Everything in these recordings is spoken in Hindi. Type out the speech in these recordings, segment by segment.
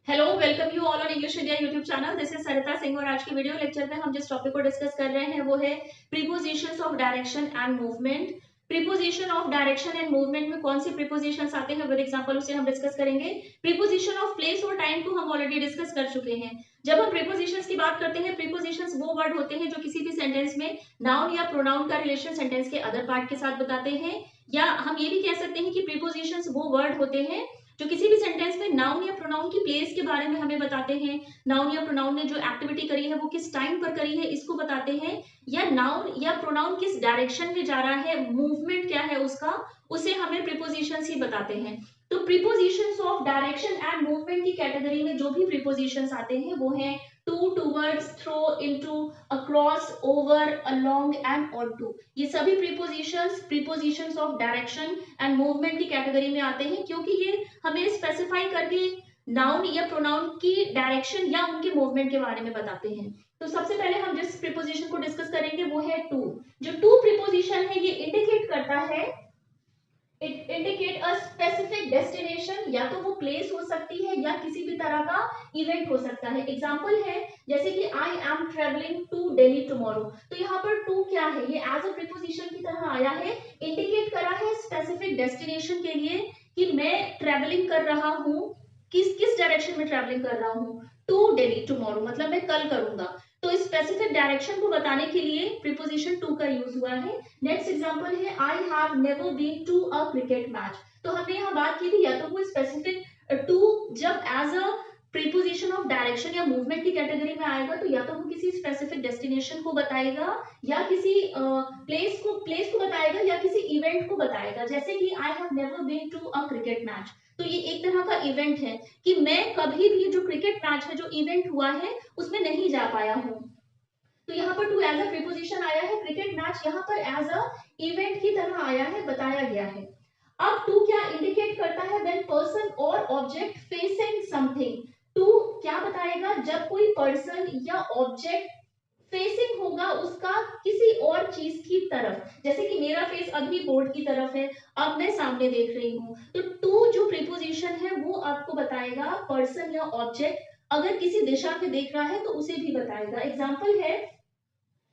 Hello, welcome you all on English India YouTube channel. This is Sarita Singh और आज के वीडियो लेक्चर में हम जिस टॉपिक को डिस्कस कर रहे हैं वो है prepositions of direction and movement. Preposition of direction and movement में कौन सी प्रीपोजिशंस आते हैं विद एग्जांपल उसे हम डिस्कस करेंगे। प्रीपोजिशन ऑफ प्लेस और टाइम को हम ऑलरेडी डिस्कस कर चुके हैं। जब हम प्रीपोजिशंस की बात करते हैं, प्रीपोजिशंस वो वर्ड होते हैं जो किसी भी सेंटेंस में नाउन या प्रोनाउन का रिलेशन सेंटेंस के अदर पार्ट के साथ बताते हैं, या हम ये भी कह सकते हैं कि प्रीपोजिशंस वो वर्ड होते हैं जो किसी भी सेंटेंस में नाउन या प्रोनाउन की प्लेस के बारे में हमें बताते हैं। नाउन या प्रोनाउन ने जो एक्टिविटी करी है वो किस टाइम पर करी है इसको बताते हैं, या नाउन या प्रोनाउन किस डायरेक्शन में जा रहा है, मूवमेंट क्या है उसका, उसे हमें प्रीपोजिशंस ही बताते हैं। तो prepositions of direction and movement की कैटेगरी में जो भी प्रीपोजिशंस आते हैं वो है to, towards, through, into, across, over, along and onto. ये सभी prepositions of direction and movement की कैटेगरी में आते हैं, क्योंकि ये हमें स्पेसिफाई करके नाउन या प्रोनाउन की डायरेक्शन या उनके मूवमेंट के बारे में बताते हैं। तो सबसे पहले हम जिस प्रीपोजिशन को डिस्कस करेंगे वो है टू। जो टू प्रीपोजिशन है ये इंडिकेट करता है, it indicate a specific destination, या तो वो प्लेस हो सकती है या किसी भी तरह का इवेंट हो सकता है। एग्जांपल है जैसे कि I am travelling to Delhi tomorrow. तो यहाँ पर टू क्या है, ये एज अ प्रीपोजिशन की तरह आया है, इंडिकेट करा है स्पेसिफिक डेस्टिनेशन के लिए कि मैं ट्रेवलिंग कर रहा हूँ, किस किस डायरेक्शन में ट्रेवलिंग कर रहा हूँ, टू दिल्ली टुमारो, मतलब मैं कल करूंगा। तो स्पेसिफिक डायरेक्शन को बताने के लिए प्रीपोजिशन टू का यूज हुआ है। नेक्स्ट एग्जांपल है I have never been to a cricket match. तो हमने यहाँ बात की थी या तो वो स्पेसिफिक टू जब as a preposition of direction या मूवमेंट की कैटेगरी में आएगा तो या तो वो किसी स्पेसिफिक डेस्टिनेशन को बताएगा या किसी प्लेस को बताएगा या किसी इवेंट को बताएगा। जैसे कि I have never been to a cricket match, तो ये एक तरह का इवेंट है कि मैं कभी भी जो क्रिकेट मैच है, जो इवेंट हुआ है, उसमें नहीं जा पाया हूँ। तो यहाँ पर टू एज अ प्रीपोजिशन आया है, क्रिकेट मैच यहाँ पर एज अ इवेंट की तरह आया है, बताया गया है। अब टू क्या इंडिकेट करता है, व्हेन पर्सन और ऑब्जेक्ट फेसिंग समथिंग। टू क्या बताएगा, जब कोई पर्सन या ऑब्जेक्ट फेसिंग होगा उसका किसी और चीज की तरफ। जैसे कि मेरा फेस अभी बोर्ड की तरफ है, अब मैं सामने देख रही हूँ, तो टू जो प्रीपोजिशन है वो आपको बताएगा पर्सन या ऑब्जेक्ट अगर किसी दिशा में देख रहा है तो उसे भी बताएगा। एग्जाम्पल है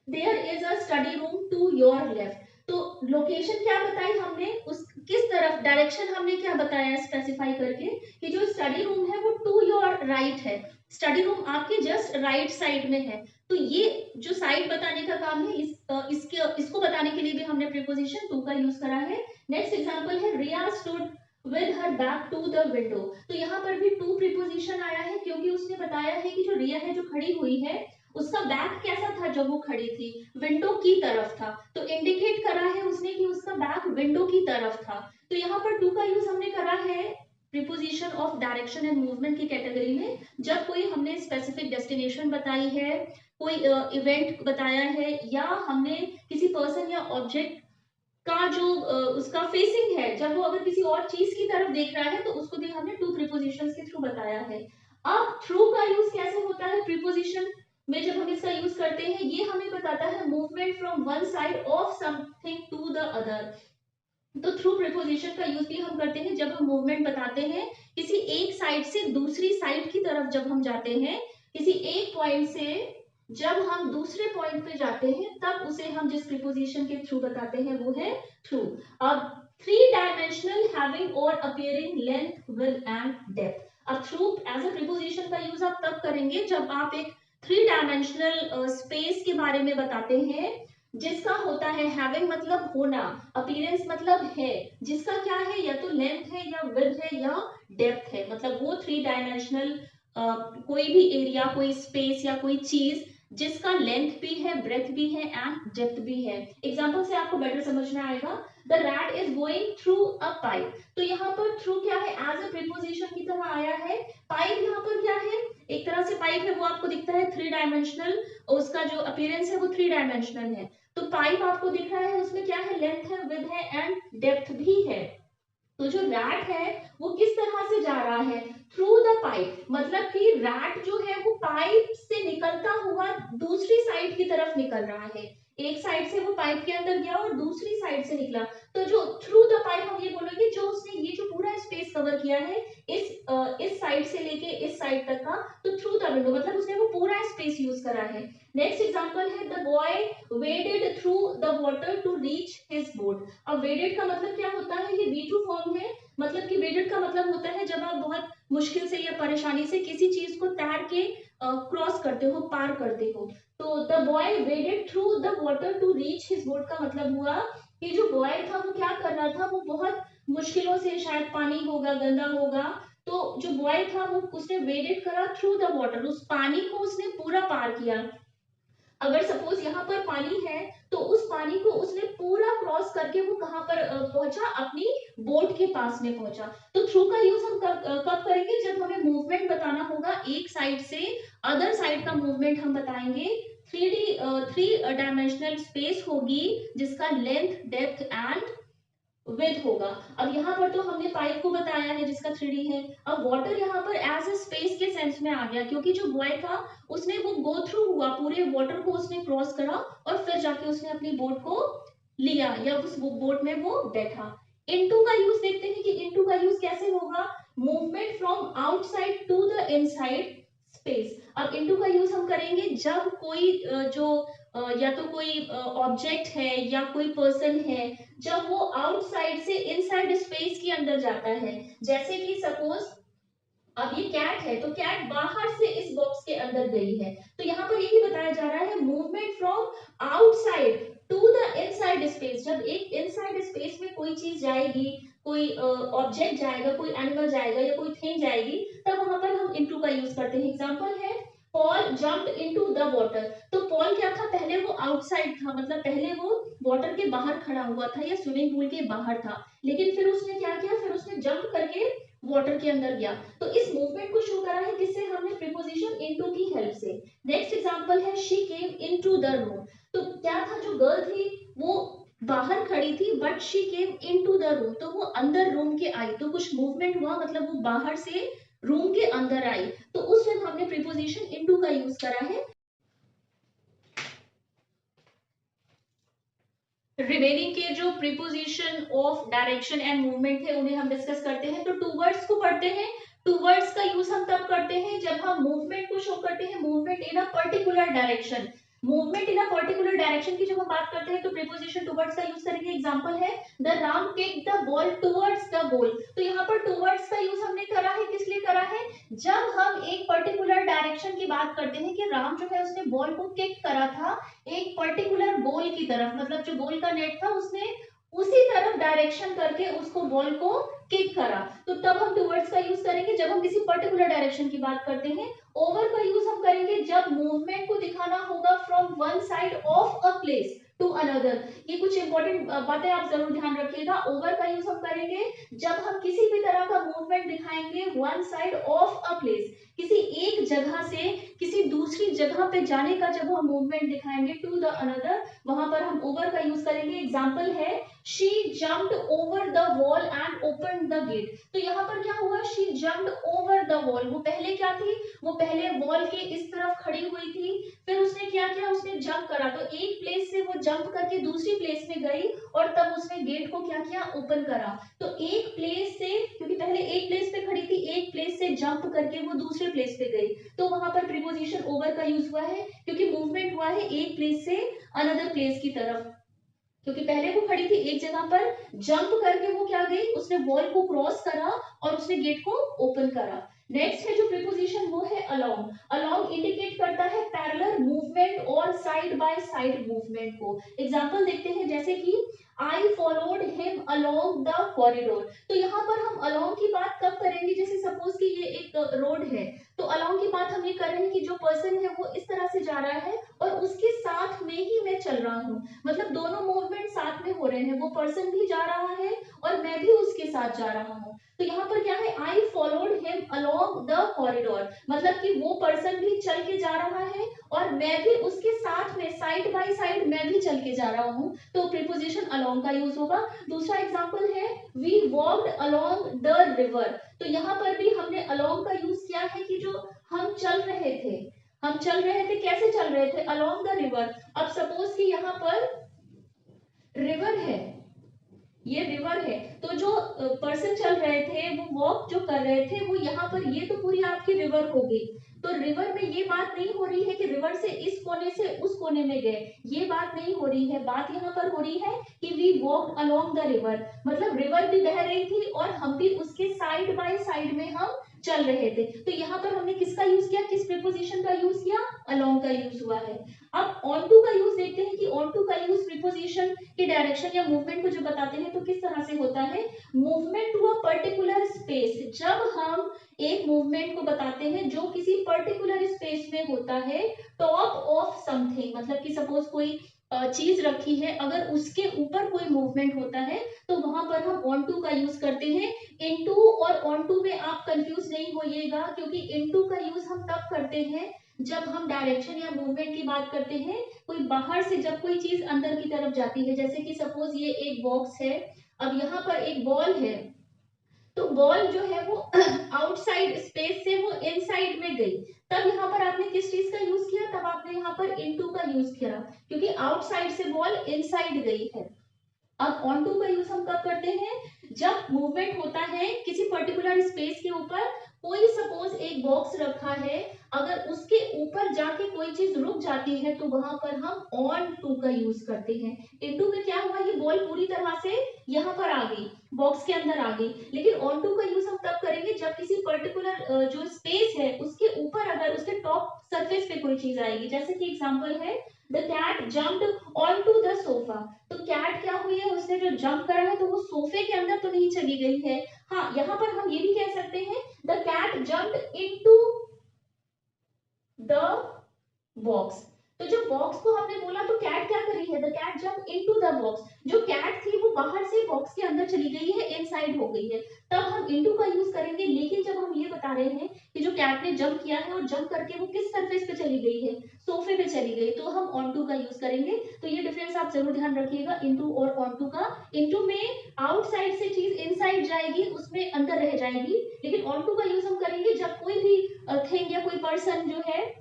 there is a study room to your left. तो लोकेशन क्या बताई हमने, उस किस तरफ डायरेक्शन हमने क्या बताया स्पेसिफाई करके कि जो स्टडी रूम है वो टू योर राइट है, स्टडी रूम आपके जस्ट राइट साइड में है। तो ये जो साइड बताने का काम है, इसको बताने के लिए भी हमने प्रीपोजिशन टू का यूज करा है। नेक्स्ट एग्जांपल है Riya stood with her back to the window. तो यहाँ पर भी टू प्रीपोजिशन आया है क्योंकि उसने बताया है कि जो रिया है जो खड़ी हुई है उसका बैक कैसा था जब वो खड़ी थी, विंडो की तरफ था। तो इंडिकेट करा है उसने कि उसका बैक विंडो की तरफ था। तो यहाँ पर टू का यूज हमने करा है preposition of direction and movement की कैटेगरी में, जब कोई हमने स्पेसिफिक डेस्टिनेशन बताई है, कोई इवेंट बताया है, या हमने किसी पर्सन या ऑब्जेक्ट का जो उसका फेसिंग है, जब वो अगर किसी और चीज की तरफ देख रहा है तो उसको भी हमने टू प्रीपोजिशंस के थ्रू बताया है। अब थ्रू का यूज कैसे होता है प्रीपोजिशन में, जब हम इसका यूज करते हैं ये हमें बताता है movement from one side of something to the other. तो थ्रू प्रीपोजिशन का यूज भी हम करते हैं जब हम मूवमेंट बताते हैं, किसी एक साइड से दूसरी साइड की तरफ जब हम जाते हैं, किसी एक पॉइंट से जब हम दूसरे पॉइंट पे जाते हैं तब उसे हम जिस प्रीपोजिशन के थ्रू बताते हैं वो है थ्रू। अब थ्री डायमेंशनल हैविंग और appearing length width and depth. अब थ्रू एज अ प्रीपोजिशन का यूज आप तब करेंगे जब आप एक थ्री डायमेंशनल स्पेस के बारे में बताते हैं जिसका होता है हैविंग मतलब होना, अपीयरेंस मतलब है, जिसका क्या है या तो लेंथ है या विड्थ है या डेप्थ है, मतलब वो थ्री डायमेंशनल कोई भी एरिया, कोई स्पेस या कोई चीज जिसका लेंथ भी है, ब्रेथ भी है एंड डेप्थ भी है। एग्जांपल से आपको बेटर समझ में आएगा। The rat is going through a pipe. तो यहाँ पर थ्रू क्या है, एज अ प्रीपोजिशन की तरह आया है। पाइप यहाँ पर क्या है, एक तरह से पाइप है वो आपको दिखता है थ्री डायमेंशनल, उसका जो अपीयरेंस है वो थ्री डायमेंशनल है। तो पाइप आपको दिख रहा है, उसमें क्या है, लेंथ है, विड्थ है एंड डेप्थ भी है। तो जो रैट है वो किस तरह से जा रहा है, थ्रू द पाइप, मतलब कि रैट जो है वो पाइप से निकलता हुआ दूसरी साइड की तरफ निकल रहा है। एक साइड से वो पाइप के अंदर गया और दूसरी साइड से निकला। तो जो थ्रू द पाइप हम ये बोलेंगे जो उसने ये जो पूरा स्पेस कवर किया है इस साइड से लेके इस साइड तक का, तो थ्रू द विंडो मतलब उसने वो पूरा स्पेस यूज करा है। नेक्स्ट एग्जांपल है the boy waded through the water to reach his boat. अब waded का मतलब क्या होता है, ये V2 फॉर्म है, मतलब कि waded का मतलब होता है जब आप बहुत मुश्किल से या परेशानी से किसी चीज को तैर के क्रॉस करते हो, पार करते हो। तो the boy waded through the water to reach his boat का मतलब हुआ कि जो बॉय था वो क्या कर रहा था, वो बहुत मुश्किलों से, शायद पानी होगा, गंदा होगा, तो जो बॉय था वो उसने वेडेड करा थ्रू द वाटर, उस पानी को उसने पूरा पार किया। अगर सपोज यहाँ पर पानी है तो उस पानी को उसने पूरा क्रॉस करके वो कहाँ पर पहुंचा, अपनी बोट के पास में पहुंचा। तो थ्रू का यूज हम कब करेंगे, जब हमें मूवमेंट बताना होगा, एक साइड से अदर साइड का मूवमेंट हम बताएंगे। थ्री डायमेंशनल स्पेस होगी जिसका लेंथ, डेप्थ एंड विथ होगा। अब यहाँ पर तो हमने पाइप को बताया है जिसका 3D है। अब वाटर यहाँ पर एज ए स्पेस के सेंस में आ गया, क्योंकि जो बॉय था उसने वो गो थ्रू हुआ, पूरे वाटर को उसने क्रॉस करा और फिर जाके उसने अपनी बोट को लिया या उस बोट में वो बैठा। इनटू का यूज देखते हैं कि इनटू का यूज कैसे होगा, movement from outside to the inside space. अब इनटू का यूज हम करेंगे जब कोई या तो कोई ऑब्जेक्ट है या कोई पर्सन है, जब वो आउटसाइड से इनसाइड स्पेस के अंदर जाता है। जैसे कि सपोज अब ये कैट है, तो कैट बाहर से इस बॉक्स के अंदर गई है, तो यहाँ पर यही बताया जा रहा है movement from outside to the inside space. जब एक इनसाइड स्पेस में कोई चीज जाएगी, कोई ऑब्जेक्ट जाएगा, कोई एनिमल जाएगा या कोई थिंग जाएगी, तब वहां पर हम इनटू का यूज करते हैं। एग्जांपल है Paul jumped into the water. तो पॉल क्या था, पहले वो आउटसाइड था, मतलब पहले वो वाटर के बाहर खड़ा हुआ था या स्विमिंग पूल के बाहर था, लेकिन फिर उसने क्या किया, फिर उसने जंप करके वाटर के अंदर गया। तो इस मूवमेंट को शो करा है किससे, हमने प्रीपोजिशन इनटू की हेल्प से। नेक्स्ट एग्जांपल है she came into the room. तो क्या था, जो गर्ल थी वो बाहर खड़ी थी, but she came into the room, तो वो अंदर रूम के आई, तो कुछ मूवमेंट हुआ, मतलब वो बाहर से रूम के अंदर आई, तो उस वक्त हमने प्रीपोजिशन इनटू का यूज करा है। रिमेनिंग के जो preposition of direction and movement है उन्हें हम डिस्कस करते हैं। तो टूवर्ड्स को पढ़ते हैं। टूवर्ड्स का यूज हम तब करते हैं जब हम मूवमेंट को शो करते हैं, movement in a particular direction. Movement in a particular direction की जब हम बात करते हैं तो प्रीपोजिशन टूवर्ड्स का यूज करेंगे। एग्जांपल है the Ram kick the ball towards the goal. तो यहाँ पर टूवर्ड्स का यूज हमने करा है, किस लिए करा है, जब हम एक पर्टिकुलर डायरेक्शन की बात करते हैं कि राम जो है उसने बॉल को किक करा था एक पर्टिकुलर गोल की तरफ, मतलब जो गोल का नेट था उसने उसी तरफ डायरेक्शन करके उसको बॉल को किक करा, तो तब हम टुवर्ड्स का यूज करेंगे जब हम किसी पर्टिकुलर डायरेक्शन की बात करते हैं। ओवर का यूज हम करेंगे जब मूवमेंट को दिखाना होगा from one side of a place to another. ये कुछ इंपॉर्टेंट बातें आप जरूर ध्यान रखिएगा। ओवर का यूज हम करेंगे जब हम किसी भी तरह का मूवमेंट दिखाएंगे one side of a place, किसी एक जगह से किसी दूसरी जगह पे जाने का जब हम मूवमेंट दिखाएंगे टू द अनदर, वहां पर हम ओवर का यूज करेंगे। एग्जांपल है she jumped over the wall and open the gate. तो यहाँ पर क्या हुआ, she jumped over the wall, वो पहले क्या थी, वो पहले वॉल के इस तरफ खड़ी हुई थी, फिर उसने क्या किया, उसने जंप करा, तो एक प्लेस से वो जंप करके दूसरी प्लेस में गई और तब उसने गेट को क्या किया, ओपन करा। तो एक प्लेस से, क्योंकि पहले एक प्लेस पे खड़ी थी, एक प्लेस से जंप करके वो दूसरे प्लेस पे गई, तो वहां पर प्रीपोजिशन ओवर का यूज हुआ है, क्योंकि मूवमेंट हुआ है एक प्लेस से अनदर प्लेस की तरफ। क्योंकि पहले वो खड़ी थी एक जगह पर, जंप करके वो क्या गई, उसने वॉल को क्रॉस करा और उसने गेट को ओपन करा। नेक्स्ट है जो प्रीपोजिशन वो है अलोंग। अलोंग इंडिकेट करता है पैरेलल मूवमेंट और साइड बाय साइड मूवमेंट को। एग्जांपल देखते हैं, जैसे कि I followed him along the corridor. तो यहाँ पर हम अलोंग की बात कब करेंगे, जैसे सपोज कि ये एक रोड है, तो अलोंग की बात हम ये कर रहे हैं कि जो पर्सन है वो इस तरह से जा रहा है और उसके साथ में ही मैं चल रहा हूँ, मतलब दोनों मूवमेंट साथ में हो रहे हैं, वो पर्सन भी जा रहा है और मैं भी उसके साथ जा रहा हूँ। तो यहाँ पर क्या है, I followed him along the corridor, मतलब कि वो पर्सन भी चल के जा रहा है और मैं भी उसके साथ में साइड बाय साइड मैं भी चल के जा रहा हूँ, तो प्रीपोजिशन अलोंग का यूज होगा। दूसरा एग्जांपल है we walked along the river. तो यहाँ पर भी हमने अलोंग का यूज किया है कि जो हम चल रहे थे, हम चल रहे थे, कैसे चल रहे थे, अलोंग द रिवर। अब सपोज कि यहाँ पर रिवर है, ये रिवर है। तो जो पर्सन चल रहे थे, वो वॉक जो कर रहे थे, वो यहाँ पर ये तो पूरी आपकी रिवर हो गई। तो रिवर में ये बात नहीं हो रही है कि रिवर से इस कोने से उस कोने में गए, ये बात नहीं हो रही है। बात यहाँ पर हो रही है कि we walked along the river, मतलब रिवर भी बह रही थी और हम भी उसके साइड बाय साइड में हम चल रहे थे। तो यहाँ पर हमने किसका यूज किया, किस प्रीपोजिशन का यूज किया, अलोंग का यूज हुआ है। अब ऑन टू का यूज देखते हैं कि ऑन टू का यूज प्रीपोजिशन की डायरेक्शन या मूवमेंट को जो बताते हैं तो किस तरह से होता है। Movement to a particular space, जब हम एक मूवमेंट को बताते हैं जो किसी पर्टिकुलर स्पेस में होता है, टॉप ऑफ समथिंग, मतलब कि सपोज कोई चीज रखी है, अगर उसके ऊपर कोई मूवमेंट होता है तो वहां पर हम ऑन टू का यूज करते हैं। इनटू और ऑन टू में आप कंफ्यूज नहीं होइएगा, क्योंकि इनटू का यूज हम तब करते हैं जब हम डायरेक्शन या मूवमेंट की बात करते हैं। कोई बाहर से जब कोई चीज अंदर की तरफ जाती है, जैसे कि सपोज ये एक बॉक्स है, अब यहाँ पर एक बॉल है, तो बॉल जो है वो आउटसाइड स्पेस से वो इनसाइड में गई, तब यहाँ पर आपने किस चीज का यूज किया, तब आपने यहाँ पर इनटू का यूज किया, क्योंकि आउटसाइड से बॉल इनसाइड गई है। अब ऑन टू का यूज हम कब करते हैं, जब मूवमेंट होता है किसी पर्टिकुलर स्पेस के ऊपर, कोई सपोज एक बॉक्स रखा है, अगर उसके ऊपर जाके कोई चीज रुक जाती है तो वहां पर हम ऑन टू का यूज करते हैं। इनटू में क्या हुआ, ये बॉल पूरी तरह से यहाँ पर आ गई, बॉक्स के अंदर आ गई, लेकिन ऑन टू का यूज हम तब करेंगे जब किसी पर्टिकुलर जो स्पेस है उसके ऊपर अगर उसके टॉप सरफेस पे कोई चीज आएगी। जैसे कि एग्जांपल है, the cat jumped on to the sofa, तो कैट क्या हुई है, उसने जो जंप करा है तो वो सोफे के अंदर तो नहीं चली गई है। हाँ, यहाँ पर हम ये भी कह सकते हैं, the cat jumped into the box. तो जो बॉक्स को हमने बोला तो कैट क्या करी है, the cat jump into the box, जो कैट थी वो बाहर से बॉक्स के अंदर चली गई है, इनसाइड हो गई है, तब हम इनटू का यूज करेंगे। लेकिन जब हम ये बता रहे हैं कि जो कैट ने जंप किया है और जंप करके वो किस सरफेस पे चली गई है, सोफे पे चली गई, तो हम ऑन टू का यूज करेंगे। तो ये डिफरेंस आप जरूर ध्यान रखिएगा, इनटू और ऑन टू का। इनटू में आउटसाइड से चीज इनसाइड जाएगी, उसमें अंदर रह जाएगी, लेकिन ऑन टू का यूज हम करेंगे जब कोई भी थिंग या कोई पर्सन जो है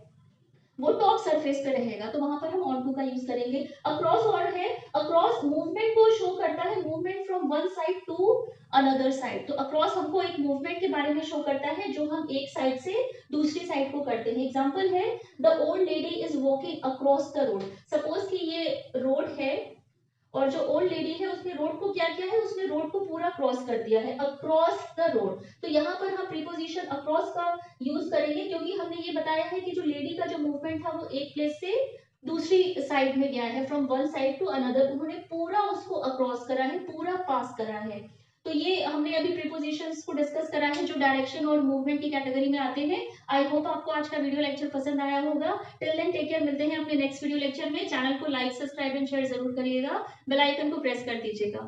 वो टॉप सरफेस पे रहेगा, तो वहां पर हम ऑन टू का यूज करेंगे। अक्रॉस और है, अक्रॉस मूवमेंट को शो करता है, movement from one side to another side. तो अक्रॉस हमको एक मूवमेंट के बारे में शो करता है जो हम एक साइड से दूसरी साइड को करते हैं। एग्जांपल है, the old lady is walking across the road. Suppose कि ये रोड है और जो ओल्ड लेडी है उसने रोड को क्या किया है, उसने रोड को पूरा क्रॉस कर दिया है, अक्रॉस द रोड। तो यहाँ पर हम प्रीपोजिशन अक्रॉस का यूज करेंगे, क्योंकि हमने ये बताया है कि जो लेडी का जो मूवमेंट था वो एक प्लेस से दूसरी साइड में गया है, from one side to another, उन्होंने पूरा उसको अक्रॉस करा है, पूरा पास करा है। तो ये हमने अभी प्रीपोजिशंस को डिस्कस करा है जो डायरेक्शन और मूवमेंट की कैटेगरी में आते हैं। आई होप आपको आज का वीडियो लेक्चर पसंद आया होगा। टिल देन टेक केयर, मिलते हैं अपने नेक्स्ट वीडियो लेक्चर में। चैनल को लाइक, सब्सक्राइब एंड शेयर जरूर करिएगा, बेल आइकन को प्रेस कर दीजिएगा।